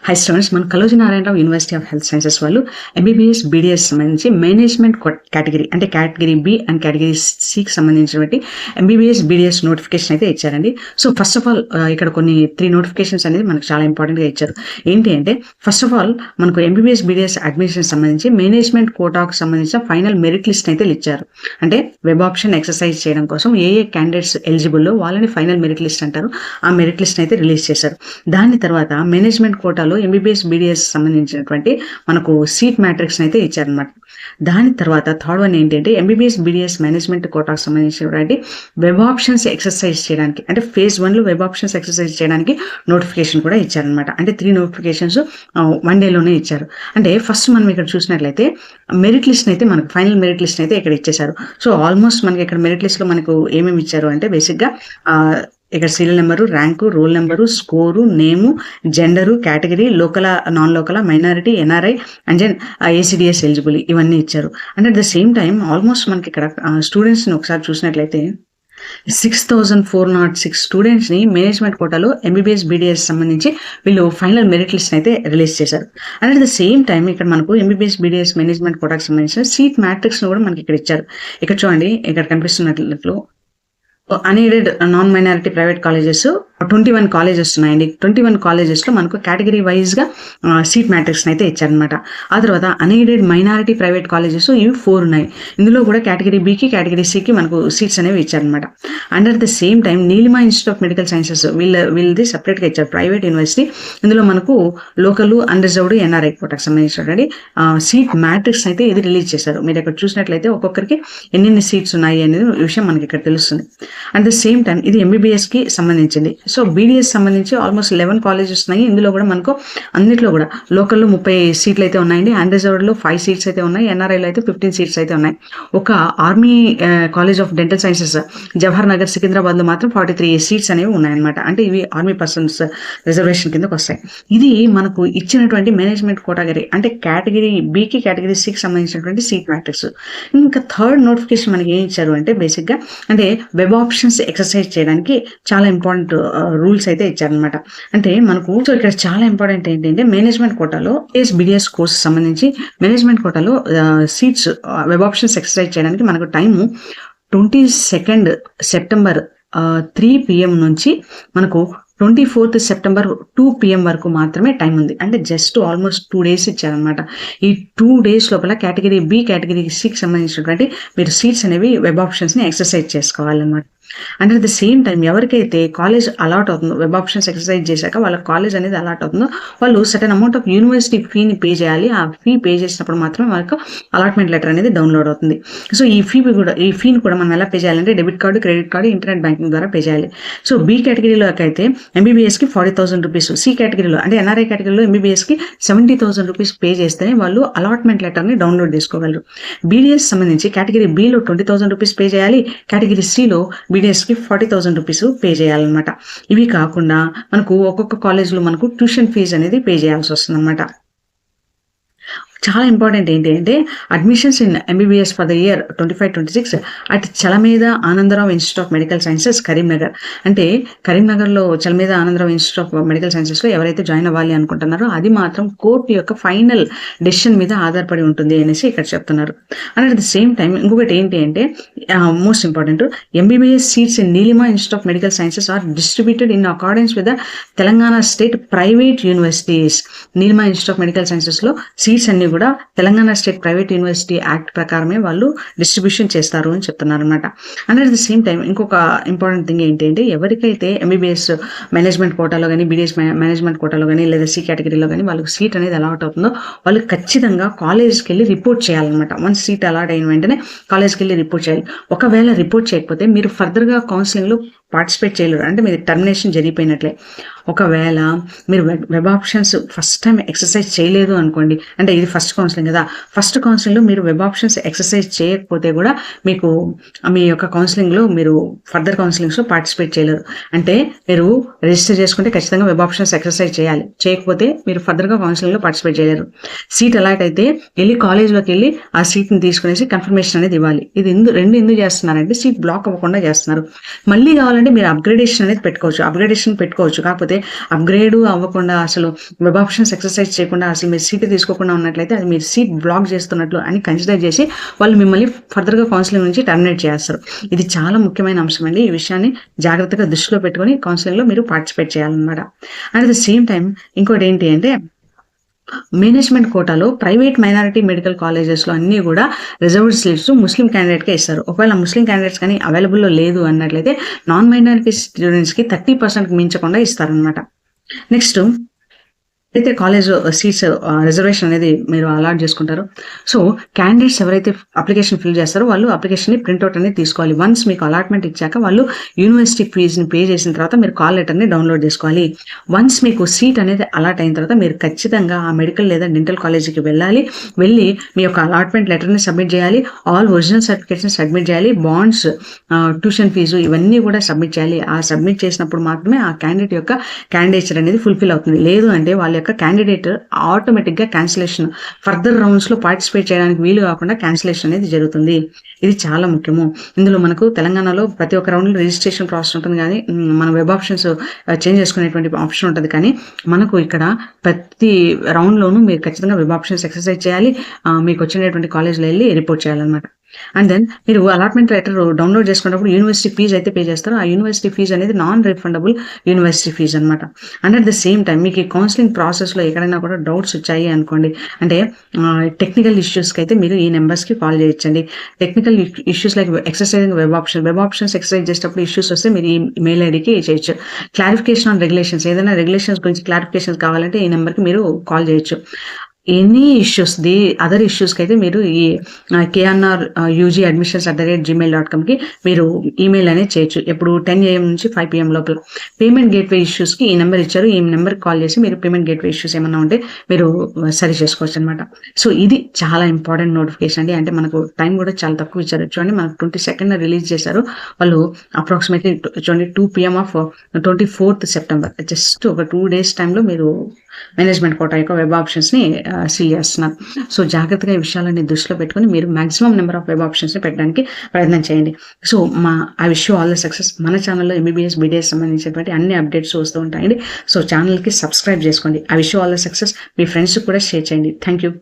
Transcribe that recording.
High students, మన Kaloji Narayanarao university of health sciences వాళ్ళు MBBS BDS సంబంధించి మేనేజ్మెంట్ కేటగిరీ అంటే కేటగిరీ బి అండ్ కేటగిరీ సికి సంబంధించినటువంటి ఎంబీబీఎస్ బీడీఎస్ నోటిఫికేషన్ అయితే ఇచ్చారండి. సో ఫస్ట్ ఆఫ్ ఆల్ ఇక్కడ కొన్ని 3 నోటిఫికేషన్స్ అనేది మనకు చాలా ఇంపార్టెంట్గా ఇచ్చారు. ఏంటి అంటే ఫస్ట్ ఆఫ్ ఆల్ మనకు ఎంబీబీఎస్ బీడీఎస్ అడ్మిషన్ సంబంధించి మేనేజ్మెంట్ కోటాకు సంబంధించిన ఫైనల్ మెరిట్ లిస్ట్ అయితే ఇచ్చారు. అంటే వెబ్ ఆప్షన్ ఎక్సర్సైజ్ చేయడం కోసం ఏ క్యాండిడేట్స్ ఎలిజిబుల్లో వాళ్ళని ఫైనల్ మెరిట్ లిస్ట్ అంటారు. ఆ మెరిట్ లిస్ట్ అయితే రిలీజ్ చేశారు. దాని తర్వాత మేనేజ్మెంట్ కోటాలో ఎంబీబీఎస్ బీడీఎస్ సంబంధించినటువంటి మనకు సీట్ మ్యాట్రిక్స్ అయితే ఇచ్చారనమాట. దాని తర్వాత థర్డ్ వన్ ఏంటంటే ఎంబీబీఎస్ బీడీఎస్ మేనేజ్మెంట్ కోటాకు సంబంధించినటువంటి వెబ్ ఆప్షన్స్ ఎక్సర్సైజ్ చేయడానికి అంటే ఫేజ్ 1లో వెబ్ ఆప్షన్స్ ఎక్సర్సైజ్ చేయడానికి నోటిఫికేషన్ కూడా ఇచ్చారనమాట. అంటే 3 నోటిఫికేషన్స్ 1 డేలోనే ఇచ్చారు. అంటే ఫస్ట్ మనం ఇక్కడ చూసినట్లయితే మెరిట్ లిస్ట్ అయితే మనకు ఫైనల్ మెరిట్ లిస్ట్ అయితే ఇక్కడ ఇచ్చేశారు. సో ఆల్మోస్ట్ మనకి ఇక్కడ మెరిట్ లిస్ట్లో మనకు ఏమేమి ఇచ్చారు అంటే బేసిక్గా ఇక్కడ serial number, rank, roll number, score, name, gender, category, local, non local, minority, NRI and then ACDS eligible ఇవన్నీ ఇచ్చారు. And at the same time almost మనకి ఇక్కడ స్టూడెంట్స్ని ఒకసారి చూసినట్లయితే 6406 స్టూడెంట్స్ని మేనేజ్మెంట్ కోటాలో ఎంబీబీఎస్ బీడీఎస్ సంబంధించి వీళ్ళు ఫైనల్ మెరిట్ లిస్ట్ అయితే రిలీజ్ చేశారు. And at the same time ఇక్కడ మనకు ఎంబీబీఎస్ బీడీఎస్ మేనేజ్మెంట్ కోటాకు సంబంధించిన సీట్ మ్యాట్రిక్స్ను కూడా మనకి ఇక్కడ ఇచ్చారు. ఇక్కడ చూడండి, ఇక్కడ కనిపిస్తున్నట్లు unaided non minority private colleges 21 colleges ఉన్నాయండి. 21 కాలేజెస్లో మనకు కేటగిరీ వైజ్గా సీట్ మ్యాట్రిక్స్ అయితే ఇచ్చారనమాట. ఆ తర్వాత అన్ఎయిడెడ్ మైనారిటీ ప్రైవేట్ కాలేజెస్ ఇవి 4 ఉన్నాయి. ఇందులో కూడా కేటగిరీ బికి కేటగిరీ సికి మనకు సీట్స్ అనేవి ఇచ్చారనమాట. And at the same time Neelima institute of medical sciences వీళ్ళది సపరేట్గా ఇచ్చారు, ప్రైవేట్ యూనివర్సిటీ. ఇందులో మనకు లోకల్, అన్రిజర్వ్డ్, ఎన్ఆర్ఐ కోటాకు సంబంధించినటువంటి సీట్ మ్యాట్రిక్స్ అయితే ఇది రిలీజ్ చేశారు. మీరు ఇక్కడ చూసినట్లయితే ఒక్కొక్కరికి ఎన్ని సీట్స్ ఉన్నాయి అనేది విషయం మనకి ఇక్కడ తెలుస్తుంది. అట్ ద సేమ్ టైం ఇది ఎంబీబీఎస్కి సంబంధించింది. సో బీడీఎస్ సంబంధించి ఆల్మోస్ట్ 11 కాలేజెస్ ఉన్నాయి. ఇందులో కూడా మనకు అన్నిట్లో కూడా లోకల్లో 30 సీట్లు అయితే ఉన్నాయండి. అన్రిజర్వ్డ్లో 5 సీట్స్ అయితే ఉన్నాయి. ఎన్ఆర్ఐలో అయితే 15 సీట్స్ అయితే ఉన్నాయి. ఒక army college of dental sciences Jawahar Nagar సికింద్రాబాద్లో మాత్రం 43 సీట్స్ అనేవి ఉన్నాయన్నమాట. అంటే ఇవి ఆర్మీ పర్సన్స్ రిజర్వేషన్ కిందకు వస్తాయి. ఇది మనకు ఇచ్చినటువంటి మేనేజ్మెంట్ కోటాగరీ అంటే కేటగిరీ బికి కేటగిరీ సికి సంబంధించినటువంటి సీట్ మ్యాట్రిక్స్. ఇంకా థర్డ్ నోటిఫికేషన్ మనకి ఏం ఇచ్చారు అంటే బేసిక్గా అంటే వెబ్ ఆప్షన్స్ ఎక్సర్సైజ్ చేయడానికి చాలా ఇంపార్టెంట్ రూల్స్ అయితే ఇచ్చారనమాట. అంటే మనకు సో ఇక్కడ చాలా ఇంపార్టెంట్ ఏంటంటే మేనేజ్మెంట్ కోటాలో బీడీఎస్ కోర్స్ సంబంధించి మేనేజ్మెంట్ కోటాలో సీట్స్ వెబ్ ఆప్షన్స్ ఎక్సర్సైజ్ చేయడానికి మనకు టైము 22 సెప్టెంబర్ 3 PM నుంచి మనకు 24 సెప్టెంబర్ 2 PM వరకు మాత్రమే టైం ఉంది. అంటే జస్ట్ ఆల్మోస్ట్ 2 డేస్ ఇచ్చారనమాట. ఈ 2 డేస్ లోపల కేటగిరీ బి కేటగిరీ సికి సంబంధించినటువంటి మీరు సీట్స్ అనేవి వెబ్ ఆప్షన్స్ని ఎక్సర్సైజ్ చేసుకోవాలన్నమాట. And at the same time ఎవరికైతే కాలేజ్ అలాట్ అవుతుందో వెబ్ ఆప్షన్స్ ఎక్సర్సైజ్ చేశాక వాళ్ళ కాలేజ్ అనేది అలాట్ అవుతుందో వాళ్ళు సర్టెన్ అమౌంట్ ఆఫ్ యూనివర్సిటీ ఫీని పే చేయాలి. ఆ ఫీ పే చేసినప్పుడు మాత్రమే వాళ్ళకు అలాట్మెంట్ లెటర్ అనేది డౌన్లోడ్ అవుతుంది. సో ఈ ఫీని కూడా మనం ఎలా పే చేయాలంటే debit card, credit card, internet banking ద్వారా పే చేయాలి. సో బి కేటగిరీలోకి అయితే ఎంబీబీఎస్కి 40,000 రూపీస్, సి కేటగిరీలో అంటే ఎన్ఆర్ఐ కేటగిరీలో ఎంబీబీఎస్కి 70,000 రూపీస్ పే చేస్తేనే వాళ్ళు అలాట్మెంట్ లెటర్ని డౌన్లోడ్ చేసుకోగలరు. బీడీఎస్ సంబంధించి కేటగిరీ బిలో 20,000 రూపీస్ పే చేయాలి. కేటగిరీ సిలో బీడీఎస్కి 40,000 రూపీస్ పే చేయాలన్నమాట. ఇవి కాకుండా మనకు ఒక్కొక్క కాలేజ్లో మనకు ట్యూషన్ ఫీజు అనేది పే చేయాల్సి వస్తుంది అనమాట. చాలా ఇంపార్టెంట్ ఏంటి అంటే admissions in MBBS for the year 25-26 at Chalmeda Anandrao institute of medical sciences Karimnagar. అంటే కరీంనగర్లో Chalmeda Anandrao institute of medical సైన్సెస్లో ఎవరైతే జాయిన్ అవ్వాలి అనుకుంటున్నారో అది మాత్రం కోర్టు యొక్క ఫైనల్ డెసిషన్ మీద ఆధారపడి ఉంటుంది అనేసి ఇక్కడ చెప్తున్నారు. And at the same time ఇంకొకటి ఏంటి అంటే most important MBBS seats in Neelima institute of medical sciences are distributed in accordance with the Telangana state private universities. Neelima institute of medical సైన్సెస్లో సీట్స్ అన్ని కూడా Telangana state private university act ప్రకారమే వాళ్ళు distribution చేస్తారు అని చెప్తున్నారు అనమాట. And at the same time ఇంకొక ఇంపార్టెంట్ థింగ్ ఏంటంటే ఎవరికైతే ఎంబీబీఎస్ మేనేజ్మెంట్ కోటాలో కానీ బీడీఎస్ మేనేజ్మెంట్ కోటాలో కానీ లేదా సి కేటగిరీలో కానీ వాళ్ళకి సీట్ అనేది అలాట్ అవుతుందో వాళ్ళు ఖచ్చితంగా కాలేజ్కి వెళ్ళి రిపోర్ట్ చేయాలన్నమాట. వన్స్ సీట్ అలాట్ అయిన వెంటనే కాలేజ్కి వెళ్ళి రిపోర్ట్ చేయాలి. ఒకవేళ రిపోర్ట్ చేయకపోతే మీరు ఫర్దర్గా కౌన్సిలింగ్లో పార్టిసిపేట్ చేయలేరు, అంటే మీరు టర్మినేషన్ జరిగిపోయినట్లే. ఒకవేళ మీరు web options first time exercise చేయలేదు అనుకోండి, అంటే ఇది ఫస్ట్ కౌన్సిలింగ్ కదా, ఫస్ట్ కౌన్సిలింగ్లో మీరు వెబ్ ఆప్షన్స్ ఎక్సర్సైజ్ చేయకపోతే కూడా మీకు మీ యొక్క కౌన్సిలింగ్లో మీరు ఫర్దర్ కౌన్సిలింగ్స్లో పార్టిసిపేట్ చేయలేరు. అంటే మీరు రిజిస్టర్ చేసుకుంటే ఖచ్చితంగా వెబ్ ఆప్షన్స్ ఎక్సర్సైజ్ చేయాలి, చేయకపోతే మీరు ఫర్దర్గా కౌన్సిలింగ్లో పార్టిసిపేట్ చేయలేరు. సీట్ అలాట్ అయితే వెళ్ళి కాలేజ్లోకి వెళ్ళి ఆ సీట్ని తీసుకునేసి కన్ఫర్మేషన్ అనేది ఇవ్వాలి. ఇది ఎందుకు చేస్తున్నారంటే సీట్ బ్లాక్ అవ్వకుండా చేస్తున్నారు. మళ్ళీ కావాలంటే కావాలంటే మీరు అప్గ్రేడేషన్ అనేది పెట్టుకోవచ్చు. కాకపోతే అప్గ్రేడ్ అవ్వకుండా అసలు వెబ్ ఆప్షన్స్ ఎక్సర్సైజ్ చేయకుండా అసలు మీరు సీట్ తీసుకోకుండా ఉన్నట్లయితే అది మీరు సీట్ బ్లాక్ చేస్తున్నట్లు అని కన్సిడర్ చేసి వాళ్ళు మిమ్మల్ని ఫర్దర్గా కౌన్సిలింగ్ నుంచి టర్మినేట్ చేస్తారు. ఇది చాలా ముఖ్యమైన అంశం అండి. ఈ విషయాన్ని జాగ్రత్తగా దృష్టిలో పెట్టుకొని కౌన్సిలింగ్లో మీరు పార్టిసిపేట్ చేయాలన్నమాట. అట్ ద సేమ్ టైం ఇంకోటి ఏంటి అంటే మేనేజ్మెంట్ కోటాలో ప్రైవేట్ మైనారిటీ మెడికల్ కాలేజెస్లో అన్నీ కూడా రిజర్వ్డ్ సీట్స్ ముస్లిం క్యాండిడేట్కే ఇస్తారు. ఒకవేళ ముస్లిం క్యాండిడేట్స్ కానీ అవైలబుల్లో లేదు అన్నట్లయితే నాన్ మైనారిటీ స్టూడెంట్స్కి 30% మించకుండా ఇస్తారనమాట. నెక్స్ట్ అయితే కాలేజ్ సీట్స్ రిజర్వేషన్ అనేది మీరు అలాట్ చేసుకుంటారు. సో క్యాండిడేట్స్ ఎవరైతే అప్లికేషన్ ఫిల్ చేస్తారో వాళ్ళు అప్లికేషన్ని ప్రింట్అవుట్ అనేది తీసుకోవాలి. వన్స్ మీకు అలాట్మెంట్ ఇచ్చాక వాళ్ళు యూనివర్సిటీ ఫీజుని పే చేసిన తర్వాత మీరు కాల్ లెటర్ని డౌన్లోడ్ చేసుకోవాలి. వన్స్ మీకు సీట్ అనేది అలాట్ అయిన తర్వాత మీరు ఖచ్చితంగా ఆ మెడికల్ లేదా డెంటల్ కాలేజీకి వెళ్ళి మీ యొక్క అలాట్మెంట్ లెటర్ని సబ్మిట్ చేయాలి. ఆల్ ఒరిజినల్ సర్టిఫికేట్స్ని సబ్మిట్ చేయాలి. బాండ్స్, ట్యూషన్ ఫీజు ఇవన్నీ కూడా సబ్మిట్ చేయాలి. ఆ సబ్మిట్ చేసినప్పుడు మాత్రమే ఆ క్యాండిడేట్ యొక్క క్యాండిడేచర్ అనేది ఫుల్ఫిల్ అవుతుంది. లేదు అంటే వాళ్ళ యొక్క క్యాండిడేట్ ఆటోమేటిక్గా క్యాన్సిలేషన్, ఫర్దర్ రౌండ్స్లో పార్టిసిపేట్ చేయడానికి వీలు కాకుండా క్యాన్సిలేషన్ అనేది జరుగుతుంది. ఇది చాలా ముఖ్యము. ఇందులో మనకు తెలంగాణలో ప్రతి ఒక్క రౌండ్లో రిజిస్ట్రేషన్ ప్రాసెస్ ఉంటుంది, కానీ మన వెబ్ ఆప్షన్స్ చేంజ్ చేసుకునేటువంటి ఆప్షన్ ఉంటుంది. కానీ మనకు ఇక్కడ ప్రతి రౌండ్లోనూ మీరు ఖచ్చితంగా వెబ్ ఆప్షన్స్ ఎక్సర్సైజ్ చేయాలి. మీకు వచ్చినటువంటి కాలేజ్లో వెళ్ళి రిపోర్ట్ చేయాలన్నమాట. అండ్ దెన్ మీరు అలాట్మెంట్ లెటర్ డౌన్లోడ్ చేసుకున్నప్పుడు యూనివర్సిటీ ఫీజు అయితే పే చేస్తారో ఆ యూనివర్సిటీ ఫీజు అనేది నాన్ రిఫండబుల్ యూనివర్సిటీ ఫీజు అనమాట. And at the same time మీకు ఈ కౌన్సిలింగ్ ప్రాసెస్లో ఎక్కడైనా కూడా డౌట్స్ వచ్చాయి అనుకోండి, అంటే టెక్నికల్ ఇష్యూస్కి అయితే మీరు ఈ నెంబర్స్కి కాల్ చేయొచ్చండి. Technical issues like exercising web options exercise చేసేటప్పుడు ఇష్యూస్ వస్తే మీరు ఈ మెయిల్ ఐడికి చేయొచ్చు. క్లారిఫికేషన్ ఆన్ రెగ్యులేషన్స్, ఏదైనా రెగ్యులేషన్స్ గురించి క్లారిఫికేషన్స్ కావాలంటే ఈ నెంబర్కి మీరు కాల్ చేయొచ్చు. ఎనీ ఇష్యూస్, అదర్ ఇష్యూస్కి అయితే మీరు ఈ KNR UG admissions@gmail.comకి మీరు ఈమెయిల్ అనేది చేయొచ్చు. ఎప్పుడు 10 AM నుంచి 5 PM లోపల. పేమెంట్ గేట్వే ఇష్యూస్కి ఈ నెంబర్ ఇచ్చారు, ఈ నెంబర్కి కాల్ చేసి మీరు పేమెంట్ గేట్వే ఇష్యూస్ ఏమన్నా ఉంటే మీరు సరి చేసుకోవచ్చు అనమాట. సో ఇది చాలా ఇంపార్టెంట్ నోటిఫికేషన్ అండి. అంటే మనకు టైం కూడా చాలా తక్కువ ఇచ్చారు. చూడండి, మనకు 22nd రిలీజ్ చేశారు వాళ్ళు. అప్రాక్సిమేట్లీ చూడండి 2 PM of 24th September, just ఒక 2 days టైంలో మీరు మేనేజ్మెంట్ కోటా యొక్క వెబ్ ఆప్షన్స్ని సీల్ చేస్తున్నారు. సో జాగ్రత్తగా ఈ విషయాలన్నీ దృష్టిలో పెట్టుకుని మీరు మాక్సిమం నెంబర్ ఆఫ్ వెబ్ ఆప్షన్స్ని పెట్టడానికి ప్రయత్నం చేయండి. So I wish you all the success. మన ఛానల్లో MBBS BDS సంబంధించినటువంటి అన్ని అప్డేట్స్ వస్తూ ఉంటాయండి. సో ఛానల్కి సబ్స్క్రైబ్ చేసుకోండి. I wish you all the success. మీ ఫ్రెండ్స్కి కూడా షేర్ చేయండి. Thank you.